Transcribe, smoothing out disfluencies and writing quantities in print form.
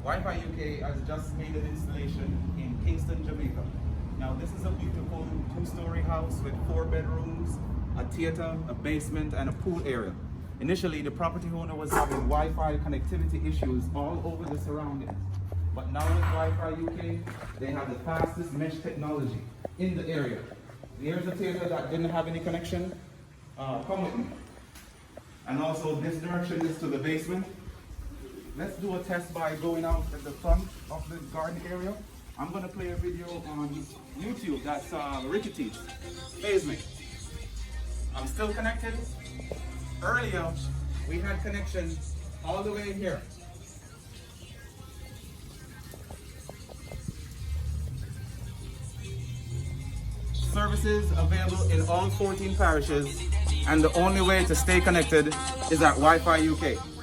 Wi-Fi UK has just made an installation in Kingston, Jamaica. Now this is a beautiful two-story house with 4 bedrooms, a theater, a basement, and a pool area. Initially, the property owner was having Wi-Fi connectivity issues all over the surroundings. But now with Wi-Fi UK, they have the fastest mesh technology in the area. Here's a theater that didn't have any connection. Come with me. And also this direction is to the basement. Let's do a test by going out at the front of the garden area. I'm gonna play a video on YouTube that's Ricky Teach. Basement. I'm still connected. Earlier, we had connection all the way here. Services available in all 14 parishes, and the only way to stay connected is at Wi-Fi UK.